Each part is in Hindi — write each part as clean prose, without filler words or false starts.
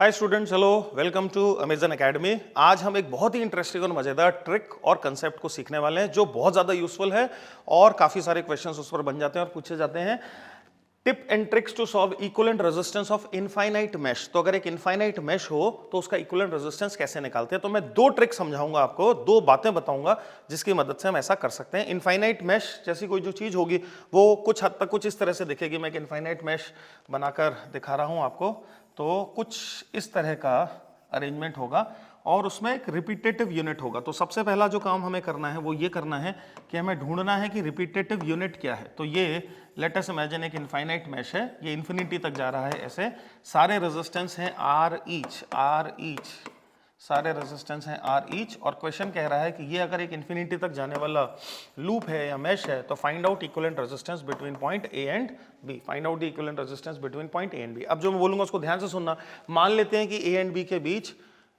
Hi students, hello, welcome to Amazon Academy. आज हम एक बहुत ही इंटरेस्टिंग और मजेदार ट्रिक और कंसेप्ट को सीखने वाले हैं जो बहुत ज्यादा यूजफुल है और काफी सारे क्वेश्चंस उस पर बन जाते हैं और पूछे जाते हैं। Tip and tricks to solve equivalent resistance of infinite mesh. तो अगर एक इनफाइनाइट मेश हो तो उसका इक्विवेलेंट रेजिस्टेंस कैसे निकालते हैं। तो मैं दो ट्रिक समझाऊंगा आपको, दो बातें बताऊंगा जिसकी मदद से हम ऐसा कर सकते हैं। इनफाइनाइट मेश जैसी कोई जो चीज होगी वो कुछ हद तक कुछ इस तरह से दिखेगी। मैं एक इनफाइनाइट मेश बनाकर दिखा रहा हूं आपको। तो कुछ इस तरह का अरेंजमेंट होगा और उसमें एक रिपीटेटिव यूनिट होगा। तो सबसे पहला जो काम हमें करना है वो ये करना है कि हमें ढूंढना है कि रिपीटेटिव यूनिट क्या है। तो ये लेट अस इमेजिन एक इनफाइनाइट मेश है, ये इन्फिनिटी तक जा रहा है। ऐसे सारे रेजिस्टेंस हैं आर ईच, सारे रेजिस्टेंस हैं आर ईच। और क्वेश्चन कह रहा है कि ये अगर एक इन्फिनिटी तक जाने वाला लूप है या मेश है तो find out equivalent resistance between point A and B. Find out the equivalent resistance between point A and B. अब जो मैं बोलूंगा उसको ध्यान से सुनना। मान लेते हैं कि ए एंड बी के बीच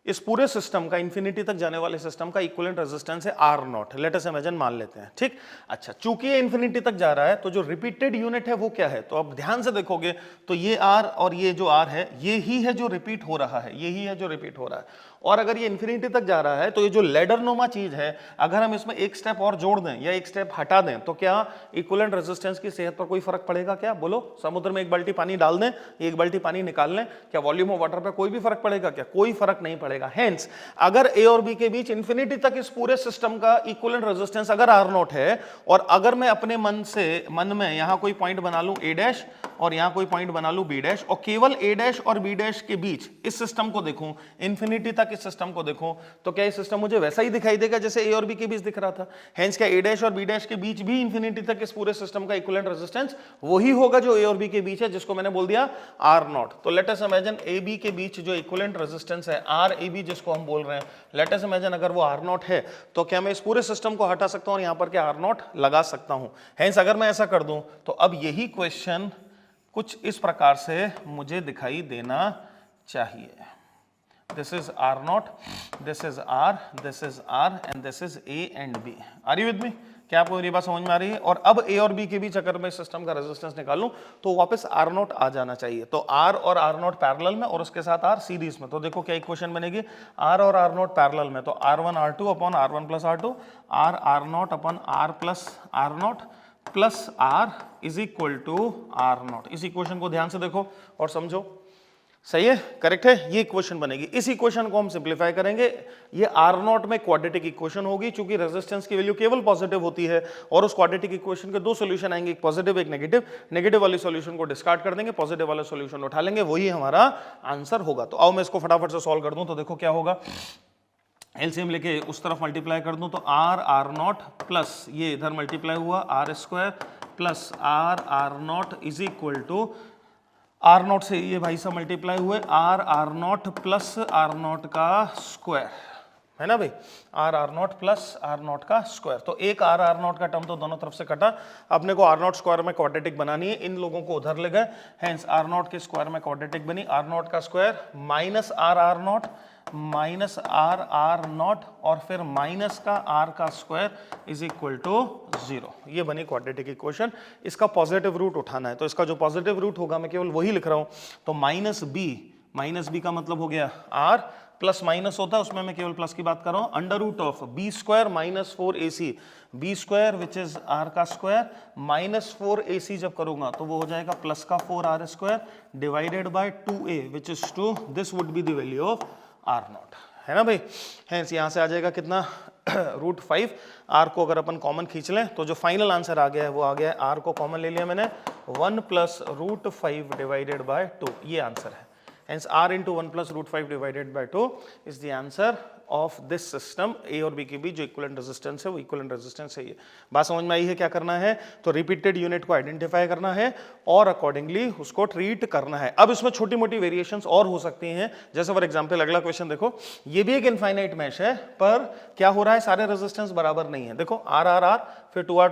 इस पूरे सिस्टम का, इन्फिनिटी तक जाने वाले सिस्टम का इक्विवेलेंट रेजिस्टेंस है R naught. Let us imagine मान लेते हैं, ठीक। अच्छा, चूंकि ये इन्फिनिटी तक जा रहा है तो जो रिपीटेड यूनिट है वो क्या है। तो अब ध्यान से देखोगे तो ये आर और ये जो आर है ये ही है जो रिपीट हो रहा है, यही है जो रिपीट हो रहा है। और अगर ये इन्फिनिटी तक जा रहा है तो ये जो लेडरनुमा चीज है, अगर हम इसमें एक स्टेप और जोड़ दें या एक स्टेप हटा दें तो क्या इक्विवेलेंट रेजिस्टेंस की सेहत पर कोई फर्क पड़ेगा क्या? बोलो, समुद्र में एक बाल्टी पानी डाल दें, एक बाल्टी पानी निकाल लें, क्या वॉल्यूम ऑफ वाटर पर कोई भी फर्क पड़ेगा क्या? कोई फर्क नहीं पड़ेगा। हेंस अगर ए और बी के बीच इन्फिनिटी तक इस पूरे सिस्टम का इक्विवेलेंट रेजिस्टेंस अगर आर नॉट है और अगर मैं अपने मन में यहां कोई पॉइंट बना लूं ए डैश और यहां कोई पॉइंट बना लूं बी डैश और केवल ए डैश और बी डैश के बीच इस सिस्टम को देखूं, इन्फिनिटी तक इस सिस्टम को देखूं, तो क्या ये सिस्टम मुझे वैसा ही दिखाई देगा जैसे ए और बी के बीच दिख रहा था। हेंस क्या ए डैश और बी डैश के बीच भी इन्फिनिटी तक इस पूरे सिस्टम का इक्विवेलेंट रेजिस्टेंस वही होगा जो ए और बी के बीच है, जिसको मैंने बोल दिया आर नॉट। तो let us imagine A B के बीच जो इक्विवेलेंट रेजिस्टेंस है आर ए बी, जिसको हम बोल रहे हैं, लेट अस इमेजिन अगर वो आर नॉट है तो क्या मैं इस पूरे सिस्टम को हटा सकता हूं और यहां पर क्या आर नॉट लगा सकता हूं। हेंस अगर मैं ऐसा कर दूं तो अब यही क्वेश्चन कुछ इस प्रकार से मुझे दिखाई देना चाहिए। This is R naught, this is R and this is A and B. Are you with me? क्या आपको मेरी बात समझ में आ रही है? और अब ए और बी के बीच अगर मैं सिस्टम का रेजिस्टेंस निकालूं तो वापस आर नॉट आ जाना चाहिए। तो आर और आर नॉट पैरेलल में और उसके साथ आर सीरीज में। तो देखो क्या इक्वेशन बनेगी, आर और आर नॉट पैरेलल में तो R one R two upon R one plus R two, R naught upon R plus R naught plus R is equal to R naught. इस इक्वेशन को ध्यान से देखो और समझो, सही है, करेक्ट है, ये इक्वेशन बनेगी। इस इक्वेशन को हम सिंप्लीफाई करेंगे, ये आर नॉट में क्वाड्रेटिक इक्वेशन होगी क्योंकि रेजिस्टेंस की वैल्यू केवल पॉजिटिव होती है और उस क्वाड्रेटिक इक्वेशन के दो सॉल्यूशन आएंगे, एक पॉजिटिव एक नेगेटिव। नेगेटिव वाले सॉल्यूशन को डिस्कार्ड कर देंगे, पॉजिटिव वाले सॉल्यूशन उठा लेंगे, वही हमारा आंसर होगा। तो आओ मैं इसको फटाफट से सॉल्व कर दूं तो देखो क्या होगा। एलसीएम लेके उस तरफ मल्टीप्लाई कर दूं तो आर नॉट प्लस ये इधर मल्टीप्लाई हुआ R square plus R naught is equal to R naught से ये भाई साहब मल्टीप्लाई हुए R naught plus R naught का स्क्वायर, है ना भाई, R naught plus R naught का स्क्वायर। तो एक आर नॉट का टर्म तो दोनों तरफ से कटा, अपने को आर नॉट स्क्वायर में क्वाड्रेटिक बनानी है, इन लोगों को उधर ले गए, हेंस आर नॉट के स्क्वायर में क्वाड्रेटिक बनी, आर नॉट का square minus R naught minus R naught और फिर माइनस का आर का स्क्वायर इज इक्वल टू 0। ये बनी क्वाड्रेटिक इक्वेशन। इसका पॉजिटिव रूट उठाना है तो इसका जो पॉजिटिव रूट होगा मैं केवल वही लिख रहा हूं। तो माइनस बी का मतलब हो गया आर, प्लस माइनस होता है उसमें मैं केवल प्लस की बात कर रहा हूं, under root of B square minus 4ac, B square which is R का स्क्वायर माइनस 4ac जब करूंगा तो वो हो जाएगा प्लस का 4r square divided by 2a which is 2। This would be the value of R naught, है ना भाई। हेंस यहां से आ जाएगा कितना √5। आर को अगर अपन कॉमन खींच लें तो जो फाइनल आंसर आ गया है वो आ गया है, आर को कॉमन ले लिया मैंने, 1 प्लस √5 डिवाइडेड बाय 2, ये आंसर है। Hence r into 1 plus √5 divided by 2 is the answer of this system। A और B के बीच जो इक्विवेलेंट रेजिस्टेंस है वो इक्विवेलेंट रेजिस्टेंस है। ये बात समझ में आई है? क्या करना है तो रिपीटेड यूनिट को आइडेंटिफाई करना है और अकॉर्डिंगली उसको ट्रीट करना है। अब इसमें छोटी मोटी वेरिएशंस और हो सकती हैं, जैसे फॉर एग्जांपल अगला क्वेश्चन देखो, ये भी एक इनफाइनाइट मैश है पर क्या हो रहा है, सारे रेजिस्टेंस बराबर नहीं है। देखो आर फिर 2r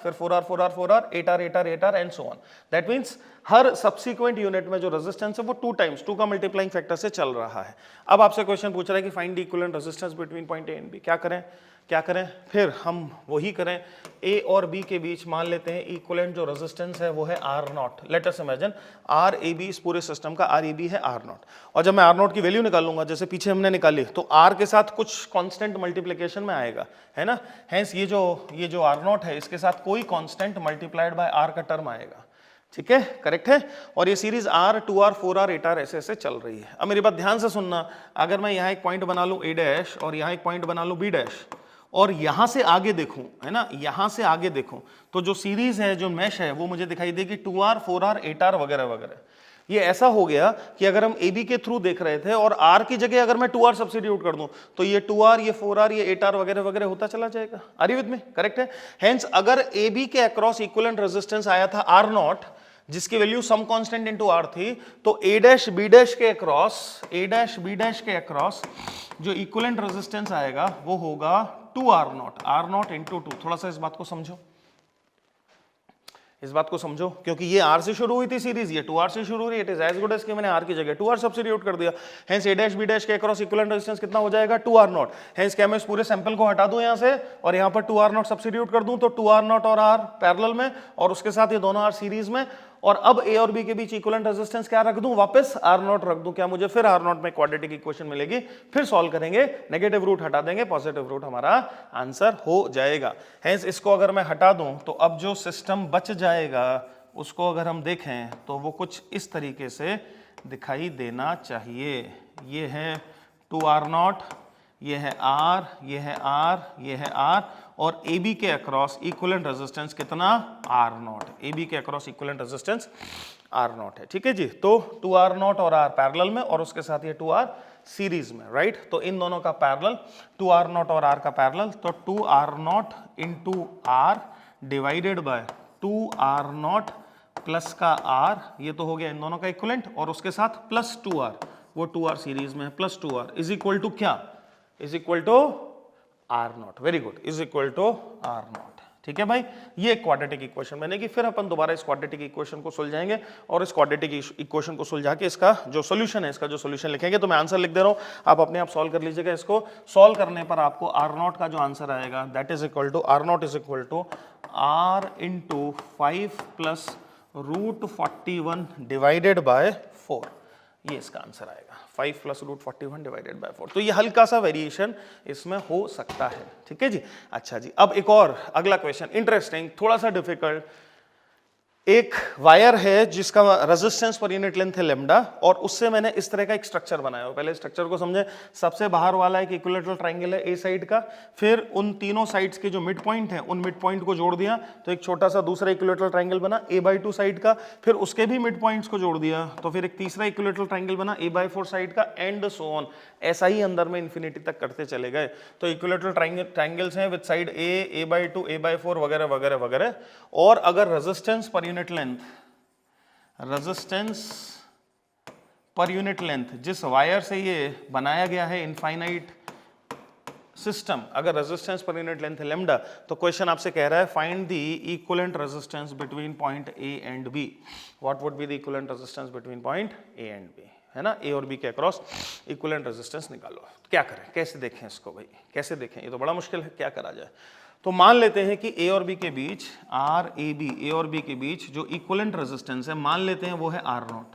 फिर 4r 8r and so on. That means her subsequent unit में जो रेजिस्टेंस है वो 2 टाइम्स 2 का मल्टीप्लाइंग फैक्टर से चल रहा है। अब आपसे क्वेश्चन पूछ रहा है कि find the equivalent resistance between point A and B. क्या करें? क्या करें फिर हम वही करें, ए और बी के बीच मान लेते हैं इक्विवेलेंट जो रेजिस्टेंस है वो है R naught. Let us imagine R A B, इस पूरे सिस्टम का आर ए बी है आर नॉट, और जब मैं आर नॉट की वैल्यू निकालूंगा जैसे पीछे हमने निकाली, तो आर के साथ कुछ कांस्टेंट मल्टीप्लिकेशन में आएगा, है ना। हेंस ये जो आर नॉट है इसके साथ कोई कांस्टेंट मल्टीप्लाइड बाय आर का टर्म आएगा, ठीक है, करेक्ट है। और ये series are, 2R, 4R, 8R ऐसे ऐसे चल रही है। अब मेरी बात ध्यान से सुनना, अगर मैं यहाँ एक पॉइंट बना लूं ए डैश और यहाँ एक पॉइंट बना लूं बी डैश और यहां से आगे देखूं, है ना, यहां से आगे देखूं, तो जो सीरीज है, जो मैश है, वो मुझे दिखाई देगी 2R, 4R, 8R वगैरह वगैरह। ये ऐसा हो गया कि अगर हम AB के थ्रू देख रहे थे और R की जगह अगर मैं 2R सब्स्टिट्यूट कर दूं तो ये 2R, ये 4R, ये 8R वगैरह वगैरह होता चला जाएगा। Are you with me? Correct है। हेंस अगर AB के अक्रॉस इक्विवेलेंट रेजिस्टेंस आया था R नॉट, जिसकी वैल्यू सम कांस्टेंट इनटू R थी, तो A डैश B डैश के अक्रॉस जो इक्विवेलेंट रेजिस्टेंस आएगा वो होगा 2R not, R not into 2। थोड़ा सा इस बात को समझो, क्योंकि ये R से शुरू हुई थी सीरीज, ये 2R से शुरू हुई, it is as good as कि मैंने R की जगह 2R सब्स्टिट्यूट कर दिया। Hence A dash B dash के अक्रॉस इक्विवेलेंट रेजिस्टेंस कितना हो जाएगा? 2R not. हेंस क्या मैं इस पूरे सैंपल को हटा दूं यहां से और यहां पर 2R नॉट सब्स्टिट्यूट कर दूं, तो 2R नॉट और R पैरेलल में और उसके साथ ये दोनों R सीरीज में, और अब A और B के बीच इक्विवेलेंट रेजिस्टेंस क्या रख दूं? वापस R नॉट रख दूं। क्या मुझे फिर R नॉट में क्वाड्रेटिक इक्वेशन मिलेगी? फिर सॉल्व करेंगे, नेगेटिव रूट हटा देंगे, पॉजिटिव रूट हमारा आंसर हो जाएगा। हेंस इसको अगर मैं हटा दूं तो अब जो सिस्टम बच जाएगा उसको अगर हम देखें तो वो कुछ इस तरीके से दिखाई देना चाहिए। ये है 2R नॉट, ये है R, ये है R, ये है R, और AB के अक्रॉस इक्विवेलेंट रेजिस्टेंस कितना? R not. AB के across equivalent resistance R not है, ठीक है जी। तो 2R नॉट और R पैरेलल में और उसके साथ ये 2R सीरीज में, राइट। तो इन दोनों का पैरेलल, 2R नॉट और R का पैरेलल, तो 2R not into R divided by 2R not plus का R, ये तो हो गया इन दोनों का इक्विवेलेंट, और उसके साथ प्लस 2R, वो 2R सीरीज में है, plus 2R is equal to क्या? Is equal to R naught. Very good, is equal to R naught, ठीक है भाई। ये क्वाड्रेटिक इक्वेशन बनेगी। फिर अपन दोबारा इस क्वाड्रेटिक इक्वेशन को सुलझाएंगे और इस क्वाड्रेटिक इक्वेशन को सुलझा के इसका जो सोल्यूशन है, इसका जो सोल्यूशन लिखेंगे। तो मैं आंसर लिख दे रहा हूं, आप अपने आप सॉल्व कर लीजिएगा। इसको सॉल्व करने पर आपको R नॉट का जो आंसर आएगा that is equal to R naught is equal to R into 5 plus root 41 divided by 4। ये इसका आंसर आएगा, 5 प्लस रूट 41 डिवाइडेड बाय 4। तो ये हल्का सा वेरिएशन इसमें हो सकता है, ठीक है जी। अच्छा जी, अब एक और अगला क्वेश्चन इंटरेस्टिंग, थोड़ा सा डिफिकल्ट। एक वायर है जिसका रेजिस्टेंस पर यूनिट लेंथ है लैम्डा, और उससे मैंने इस तरह का एक स्ट्रक्चर बनाया हो। पहले स्ट्रक्चर को समझे। सबसे बाहर वाला एक इक्विलैटरल ट्रायंगल है ए साइड का, फिर उन तीनों साइड्स के जो मिड पॉइंट है उन मिड पॉइंट को जोड़ दिया तो एक छोटा सा दूसरा इक्विलैटरल ट्रायंगल बना a/2 साइड का, फिर उसके भी मिड पॉइंट्स को जोड़ दिया तो फिर एक तीसरा इक्विलैटरल ट्रायंगल बना a/4 साइड का, एंड सो ऑन। ऐसा ही अंदर में इन्फिनिटी तक करते चले गए। तो इक्विलैटरल ट्रायंगल्स हैं विद साइड a/2 a/4 वगैरह वगैरह वगैरह। और अगर रेजिस्टेंस पर यूनिट लेंथ जिस वायर से ये बनाया गया है इनफाइनाइट सिस्टम, अगर रेजिस्टेंस पर यूनिट लेंथ है लैम्डा, तो क्वेश्चन आपसे कह रहा है find the equivalent resistance between point A and B. What would be the equivalent resistance between point A and B, है ना। ए और बी के अक्रॉस इक्विवेलेंट रेजिस्टेंस निकालो। क्या करें, कैसे देखें इसको भाई, कैसे देखें? ये तो बड़ा मुश्किल है, क्या करा जाए। तो मान लेते हैं कि ए और बी के बीच ए और बी के बीच जो इक्विवेलेंट रेजिस्टेंस है मान लेते हैं वो है आर नॉट।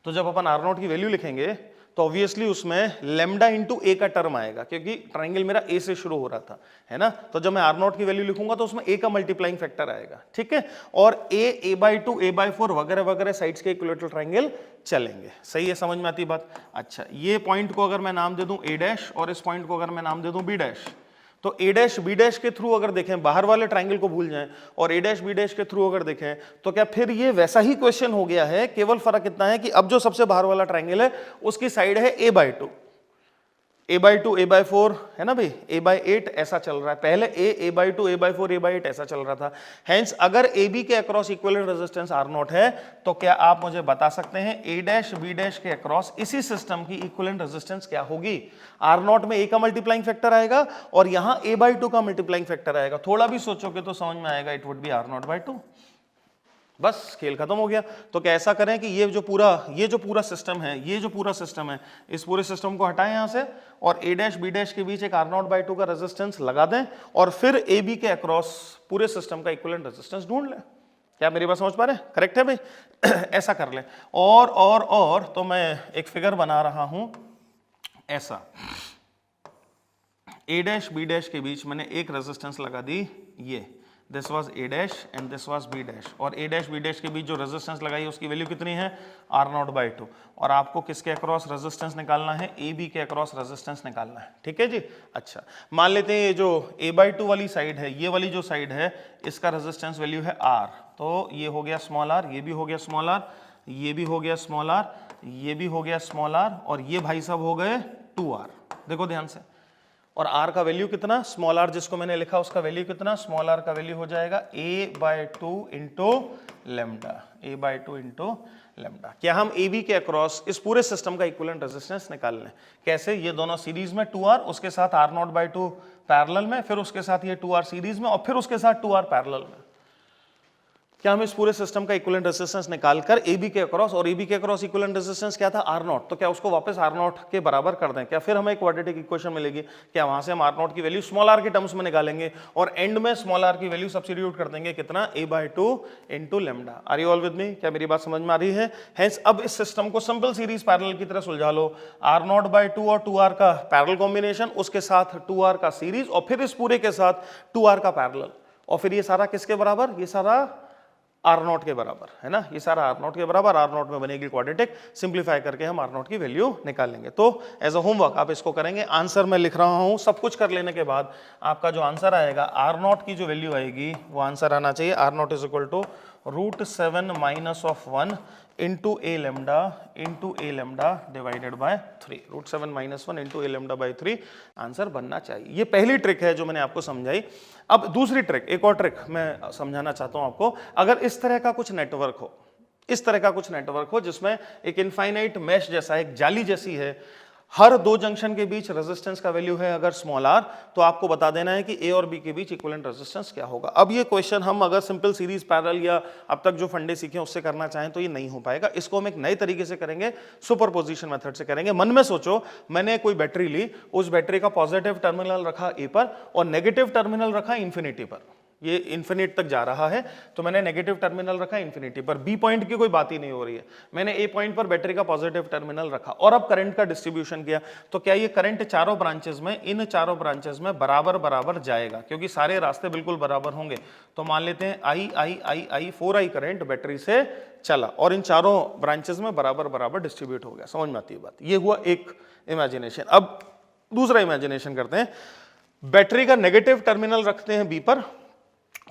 तो जब अपन आर नॉट की वैल्यू लिखेंगे तो ऑब्वियसली उसमें लैम्डा इंटू ए का टर्म आएगा, क्योंकि ट्रायंगल मेरा ए से शुरू हो रहा था, है ना। तो जब मैं आर नॉट की वैल्यू लिखूंगा तो उसमें ए का मल्टीप्लाइंग फैक्टर आएगा, ठीक है। और a/2 a/4 वगैरह वगैरह साइड्स के इक्विलैटरल ट्रायंगल चलेंगे। सही है, समझ में आती बात। अच्छा, ये पॉइंट को अगर मैं नाम दे दूं a डैश और इस पॉइंट को अगर मैं नाम दे दूं b डैश, तो a डैश b डैश के थ्रू अगर देखें, बाहर वाले ट्रायंगल को भूल जाएं और a डैश b डैश के थ्रू अगर देखें तो क्या फिर ये वैसा ही क्वेश्चन हो गया है। केवल फर्क इतना है कि अब जो सबसे बाहर वाला ट्रायंगल है उसकी साइड है a/2 a/4, है ना भाई, a/8 ऐसा चल रहा है। पहले a/2 a/4 a/8 ऐसा चल रहा था। हेंस अगर ए बी के across equivalent resistance R naught है तो क्या आप मुझे बता सकते हैं a डैश b डैश के अक्रॉस इसी सिस्टम की इक्विवेलेंट रेजिस्टेंस क्या होगी? आर नॉट में a का मल्टीप्लाइंग फैक्टर आएगा और यहां a/2 का मल्टीप्लाइंग फैक्टर आएगा। थोड़ा भी सोचोगे तो समझ में आएगा, इट वुड बी r0/2। बस खेल खत्म हो गया। तो क्या ऐसा करें कि ये जो पूरा सिस्टम है, इस पूरे सिस्टम को हटाएं यहां से और a डैश b डैश के बीच एक R0/2 का रेजिस्टेंस लगा दें और फिर AB के अक्रॉस पूरे सिस्टम का इक्विवेलेंट रेजिस्टेंस ढूंढ लें। क्या मेरी बात समझ पा रहे हैं? करेक्ट है भाई? ऐसा कर लें। और तो मैं एक फिगर बना रहा हूं ऐसा, a डैश b डैश के बीच मैंने एक रेजिस्टेंस लगा दी, ये this was a dash and this was b dash, और a डैश b डैश के बीच जो रेजिस्टेंस लगाई उसकी वैल्यू कितनी है? R0/2। और आपको किसके अक्रॉस रेजिस्टेंस निकालना है? AB के अक्रॉस रेजिस्टेंस निकालना है। ठीक है जी। अच्छा, मान लेते हैं ये जो a/2 वाली साइड है, ये वाली जो साइड है, इसका रेजिस्टेंस वैल्यू है R। तो ये हो गया स्मॉल r, ये भी हो गया स्मॉल r, ये भी हो गया स्मॉल r, ये भी हो गया स्मॉल r, और ये भाई साहब हो गए 2r। देखो ध्यान से, और r का वैल्यू कितना? स्मॉल r जिसको मैंने लिखा उसका वैल्यू कितना? स्मॉल r का वैल्यू हो जाएगा a/2 into lambda, a/2 into lambda. क्या हम AB के अक्रॉस इस पूरे सिस्टम का इक्विवेलेंट रेजिस्टेंस निकाल लें? कैसे? ये दोनों सीरीज में 2r, उसके साथ R0/2 पैरेलल में, फिर उसके साथ ये 2r सीरीज में, और फिर उसके साथ 2r पैरेलल में। क्या हम इस पूरे सिस्टम का इक्विवेलेंट रेजिस्टेंस निकालकर AB के अक्रॉस, और AB के अक्रॉस इक्विवेलेंट रेजिस्टेंस क्या था? R0, तो क्या उसको वापस R0 के बराबर कर दें? क्या फिर हमें एक क्वाड्रेटिक इक्वेशन मिलेगी? क्या वहां से हम R0 की वैल्यू स्मॉल r के टर्म्स में निकालेंगे और एंड में स्मॉल r की वैल्यू सब्स्टिट्यूट कर देंगे? कितना? a/2 into lambda. Are you all with me? क्या मेरी बात समझ में आ रही है? हेंस अब इस सिस्टम को सिंपल सीरीज पैरेलल की तरह सुलझा लो। R0/2 और 2r का पैरेलल कॉम्बिनेशन, उसके साथ 2r का सीरीज, और फिर इस पूरे के साथ 2r का पैरेलल, और फिर ये सारा किसके बराबर? ये सारा R0 के बराबर है ना, ये सारा R0 के बराबर। R0 में बनेगी क्वाड्रेटिक, सिंप्लीफाई करके हम R0 की वैल्यू निकालेंगे। तो एज अ होमवर्क आप इसको करेंगे। आंसर मैं लिख रहा हूं, सब कुछ कर लेने के बाद आपका जो आंसर आएगा, R0 की जो वैल्यू आएगी वो आंसर आना चाहिए R0 is equal to √7 minus of 1 into a lambda divided by 3। √7 minus 1 into a lambda by 3 answer बनना चाहिए। ये पहली ट्रिक है जो मैंने आपको समझाई। अब दूसरी ट्रिक, एक और ट्रिक मैं समझाना चाहता हूं आपको। अगर इस तरह का कुछ नेटवर्क हो, जिसमें एक इनफाइनाइट मैश जैसा, एक जाली जैसी है, हर दो जंक्शन के बीच रेजिस्टेंस का वैल्यू है अगर स्मॉल r, तो आपको बता देना है कि a और b के बीच इक्विवेलेंट रेजिस्टेंस क्या होगा। अब ये क्वेश्चन हम अगर सिंपल सीरीज पैरेलल या अब तक जो फंडे सीखे उससे करना चाहें तो ये नहीं हो पाएगा। इसको हम एक नए तरीके से करेंगे, सुपरपोजिशन मेथड से करेंगे। मन में सोचो, मैंने कोई बैटरी ली, उस बैटरी का पॉजिटिव टर्मिनल रखा a पर और नेगेटिव टर्मिनल रखा इंफिनिटी पर। ये इंफिनिट तक जा रहा है तो मैंने नेगेटिव टर्मिनल रखा इंफिनिटी पर। बी पॉइंट की कोई बात ही नहीं हो रही है, मैंने ए पॉइंट पर बैटरी का पॉजिटिव टर्मिनल रखा और अब करंट का डिस्ट्रीब्यूशन किया। तो क्या ये करंट चारों ब्रांचेस में, इन चारों ब्रांचेस में बराबर बराबर जाएगा? क्योंकि सारे रास्ते बिल्कुल बराबर होंगे। तो मान लेते हैं I 4I करंट बैटरी से चला और इन चारों ब्रांचेस में बराबर बराबर डिस्ट्रीब्यूट हो गया। समझ में आती है बात? ये हुआ एक इमेजिनेशन। अब दूसरा इमेजिनेशन करते हैं। बैटरी का नेगेटिव टर्मिनल रखते हैं बी पर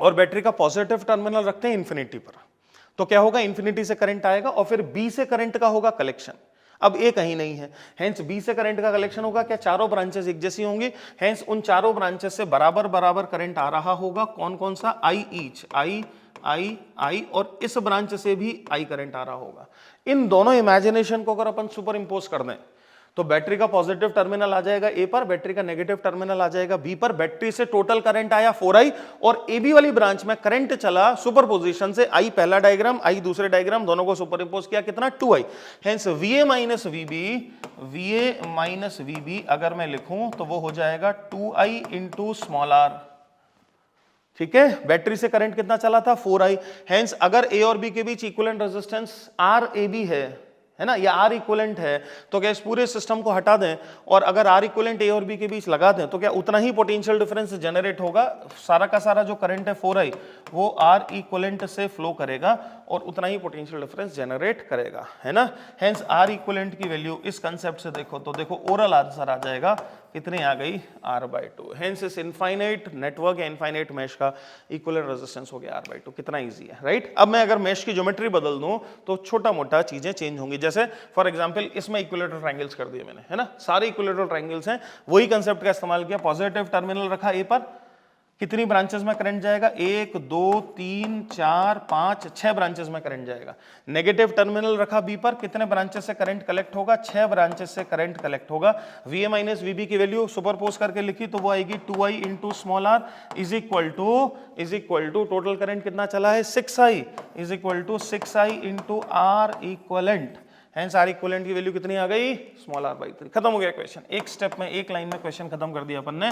और बैटरी का पॉजिटिव टर्मिनल रखते हैं इंफिनिटी पर। तो क्या होगा? इंफिनिटी से करंट आएगा और फिर बी से करंट का होगा कलेक्शन। अब ए कहीं नहीं है, हेंस बी से करंट का कलेक्शन होगा। क्या चारों ब्रांचेस एक जैसी होंगी? हेंस उन चारों ब्रांचेस से बराबर बराबर करंट आ रहा होगा। कौन कौन सा? I ईच, I और इस ब्रांच से भी I करंट आ रहा होगा। इन दोनों इमेजिनेशन को अगर अपन सुपर इंपोज कर दें तो बैटरी का पॉजिटिव टर्मिनल आ जाएगा ए पर, बैटरी का नेगेटिव टर्मिनल आ जाएगा बी पर। बैटरी से टोटल करंट आया 4I और ए बी वाली ब्रांच में करंट चला सुपरपोजिशन से। I पहला डायग्राम, I दूसरे डायग्राम, दोनों को सुपर इंपोज किया, कितना? 2I। Hence VA minus VB अगर मैं लिखूं तो वो हो जाएगा 2I इंटू स्मॉल r। ठीक है, बैटरी से करंट कितना चला था? 4I। हेंस अगर ए और बी के बीच इक्विवेलेंट रेजिस्टेंस RAB है ना, या R इक्विवेलेंट है, तो क्या इस पूरे सिस्टम को हटा दें और अगर R इक्विवेलेंट ए और बी के बीच लगा दें तो क्या उतना ही पोटेंशियल डिफरेंस जनरेट होगा? सारा का सारा जो करंट है 4I वो R इक्विवेलेंट से फ्लो करेगा और उतना ही पोटेंशियल डिफरेंस जनरेट करेगा, है ना। हेंस R इक्विवेलेंट की वैल्यू इस कंसेप्ट से देखो तो देखो ओरल आंसर आ जाएगा, कितनी आ गई? R/2। हेंस इस इनफाइनाइट नेटवर्क या इनफाइनाइट मैश का इक्विवेलेंट रेजिस्टेंस हो गया R/2। कितना इजी है, राइट। अब मैं अगर मैश की ज्योमेट्री बदल दूं तो छोटा मोटा चीजें चेंज होंगी। जैसे फॉर एग्जांपल इसमें इक्विलेटरल ट्रायंगल्स कर दिए मैंने, है ना, सारे इक्विलेटरल ट्रायंगल्स हैं। वही कंसेप्ट का इस्तेमाल किया, पॉजिटिव टर्मिनल रखा ए पर, कितनी ब्रांचेस में करंट जाएगा? 1 2 3 4 5 6 ब्रांचेस में करंट जाएगा। नेगेटिव टर्मिनल रखा बी पर, कितने ब्रांचेस से करंट कलेक्ट होगा? 6 ब्रांचेस से करंट कलेक्ट होगा। VA माइनस VB की वैल्यू सुपरपोज करके लिखी तो वो आएगी 2I into small r is equal to total current कितना चला है? 6I is equal to 6I into R equivalent. Hence R equivalent की वैल्यू कितनी आ गई? Small r by 3। खत्म हो गया क्वेश्चन, एक स्टेप में, एक लाइन में क्वेश्चन खत्म कर दिया अपन ने।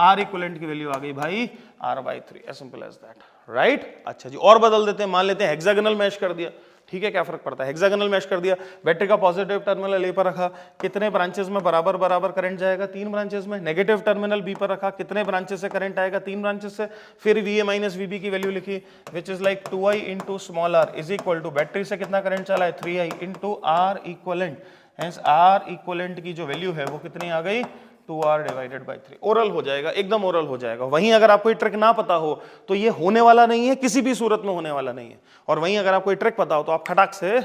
R इक्वलेंट की वैल्यू आ गई भाई R by 3, as simple as that, right. अच्छा जी, और बदल देते हैं, मान लेते हैं हेक्सागोनल मैश कर दिया, ठीक है, क्या फर्क पड़ता है? हेक्सागोनल मैश कर दिया, बैटरी का पॉजिटिव टर्मिनल ए पर रखा, कितने ब्रांचेस में बराबर बराबर करंट जाएगा? 3 ब्रांचेस में। नेगेटिव टर्मिनल बी पर रखा, कितने ब्रांचेस से करंट आएगा? 3 ब्रांचेस से। फिर VA माइनस VB की वैल्यू लिखी which is like 2I into small r is equal to battery से कितना करंट चला है? 3I into R equivalent. Hence R equivalent की जो वैल्यू है वो कितनी आ गई? 2R divided by 3। ओरल हो जाएगा, एकदम ओरल हो जाएगा। वहीं अगर आपको ये ट्रिक ना पता हो तो ये होने वाला नहीं है, किसी भी सूरत में होने वाला नहीं है। और वहीं अगर आपको ये ट्रिक पता हो तो आप खटाक से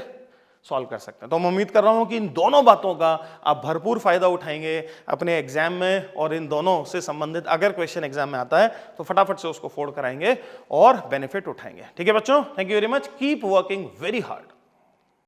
सॉल्व कर सकते हैं। तो मैं उम्मीद कर रहा हूं कि इन दोनों बातों का आप भरपूर फायदा उठाएंगे अपने एग्जाम में, और इन दोनों से संबंधित अगर क्वेश्चन एग्जाम में आता है तो फटाफट से उसको फोड़ कराएंगे और बेनिफिट उठाएंगे। ठीक है बच्चों, thank you very much, keep working very hard.